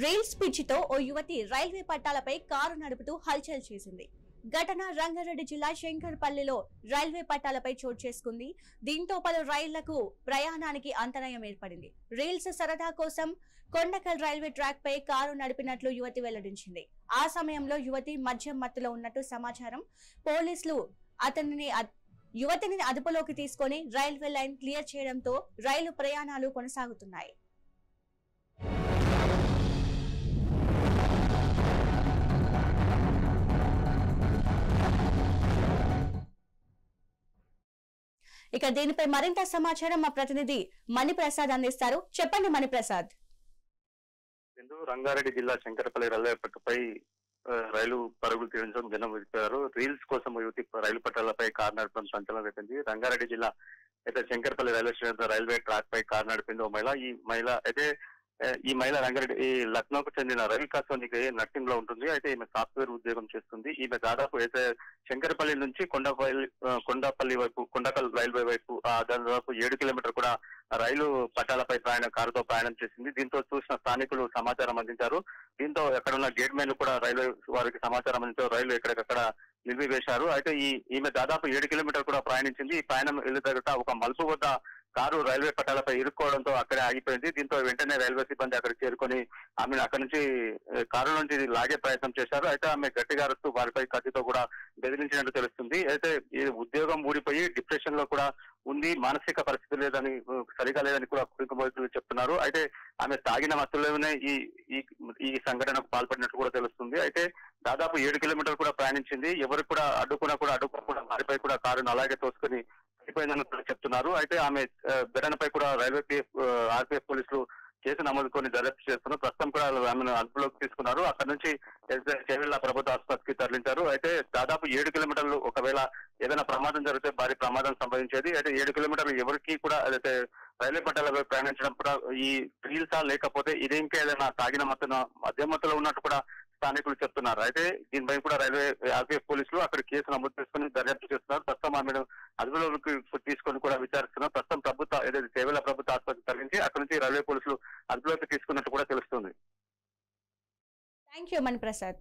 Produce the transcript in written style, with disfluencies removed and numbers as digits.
Reels పిచ్చితో ఓ యువతి railway పట్టాలపై car నడుపుతూ హల్చల్ చేసింది. ఘటన రంగారెడ్డి జిల్లా శంకర్పల్లిలో రైల్వే పట్టాలపై చోటు చేసుకుంది. దీంతో పలు రైళ్లకు ప్రయాణానికి అంతరాయం ఏర్పడింది. రీల్స్ సరదా కోసం కొండకల్ రైల్వే ట్రాక్ పై కారు నడిపినట్లు యువతి వెల్లడించింది. ఆ సమయంలో యువతి మద్యం మత్తులో ఉన్నట్టు సమాచారం. పోలీసులు యువతిని అదుపులోకి తీసుకుని రైల్వే లైన్ క్లియర్ చేయడంతో రైలు ప్రయాణాలు కొనసాగుతున్నాయి. ఇక దీనిపై మరింత సమాచారం మా ప్రతినిధి మణిప్రసాద్ అందిస్తారు. చెప్పండి మణిప్రసాద్. రంగారెడ్డి జిల్లా శంకరపల్లి రైల్వే పక్కపై రైలు పరుగులు తీయించడం జనం విడిపారు. రీల్స్ కోసం యువతి రైలు పట్టాలపై కారు నడపడం సంచలనం రేపింది. రంగారెడ్డి జిల్లా అయితే Shankarpalli railway station railway track పై కారు నడిపింది ఓ మహిళ. ఈ మహిళ రంగారెడ్డి లక్నోకు చెందిన రవి కాసోనికి నర్సింగ్ లో ఉంటుంది. అయితే ఈమె సాఫ్ట్వేర్ ఉద్యోగం చేస్తుంది. ఈమె దాదాపు అయితే శంకరపల్లి నుంచి కొండపల్లి వైపు కొండకల్ రైల్వే వైపు దాదాపు 7 కిలోమీటర్ కూడా రైలు పట్టాలపై కారుతో ప్రయాణం చేసింది. దీంతో చూసిన స్థానికులు సమాచారం అందించారు. దీంతో ఎక్కడున్న గేట్ మెన్ కూడా రైల్వే వారికి సమాచారం అందించారు. రైలు ఎక్కడికక్కడ నిలిపివేశారు. అయితే ఈమె దాదాపు 7 కిలోమీటర్ కూడా ప్రయాణించింది. ఈ ప్రయాణం వెళ్ళేదట ఒక మలుపు వద్ద కారు రైల్వే పట్టాలపై ఇరుక్కోవడంతో అక్కడే ఆగిపోయింది. దీంతో వెంటనే రైల్వే సిబ్బంది అక్కడికి చేరుకొని ఆమెను అక్కడి నుంచి కారు నుంచి లాగే ప్రయత్నం చేశారు. అయితే ఆమె గట్టిగా అరుస్తూ వారిపై కత్తితో కూడా బెదిరించినట్టు తెలుస్తుంది. అయితే ఈ ఉద్యోగం ఊడిపోయి డిప్రెషన్ లో కూడా ఉంది, మానసిక పరిస్థితి సరిగా లేదని కూడా కుటుంబీకులు చెప్తున్నారు. అయితే ఆమె తాగిన మత్తులోనే ఈ సంఘటనకు పాల్పడినట్టు కూడా తెలుస్తుంది. అయితే దాదాపు 7 కిలోమీటర్లు కూడా ప్రయాణించింది. ఎవరు కూడా అడ్డుకోకుండా వారిపై కూడా కారును అలాగే తోసుకొని అయిపోయిందని చెప్తున్నారు. అయితే ఆమె ఘటనపై కూడా రైల్వే ఆర్పీఎఫ్ పోలీసులు కేసు నమోదుకొని దర్యాప్తు చేస్తున్నారు. ప్రస్తుతం కూడా ఆమెను అదుపులోకి తీసుకున్నారు. అక్కడ నుంచి చేవెళ్ల ప్రభుత్వ ఆసుపత్రికి తరలించారు. అయితే దాదాపు 7 కిలోమీటర్లు ఒకవేళ ఏదైనా ప్రమాదం జరిగితే భారీ ప్రమాదం సంభవించేది. అయితే 7 కిలోమీటర్లు ఎవరికి కూడా అదైతే రైల్వే పట్టాలపై ప్రయాణించడం కూడా ఈ రీల్సా లేకపోతే ఇది ఇంకా ఏదైనా తాగిన మద్యం మత్తులో ఉన్నట్టు కూడా స్థానికులు చెప్తున్నారు. అయితే దీనిపై కూడా రైల్వే ఆర్పీఎఫ్ పోలీసులు అక్కడ కేసు నమోదు చేసుకుని దర్యాప్తు చేస్తున్నారు. ప్రస్తుతం ఆమెను అదుపులోకి తీసుకొని కూడా విచారిస్తున్నారు. ప్రస్తుతం ఏదైతే చేవెళ్ల ప్రభుత్వ ఆసుపత్రికి తరలించి అక్కడ నుంచి రైల్వే పోలీసులు అదుపులోకి తీసుకున్నట్టు కూడా తెలుస్తుంది. థాంక్యూ మణిప్రసాద్.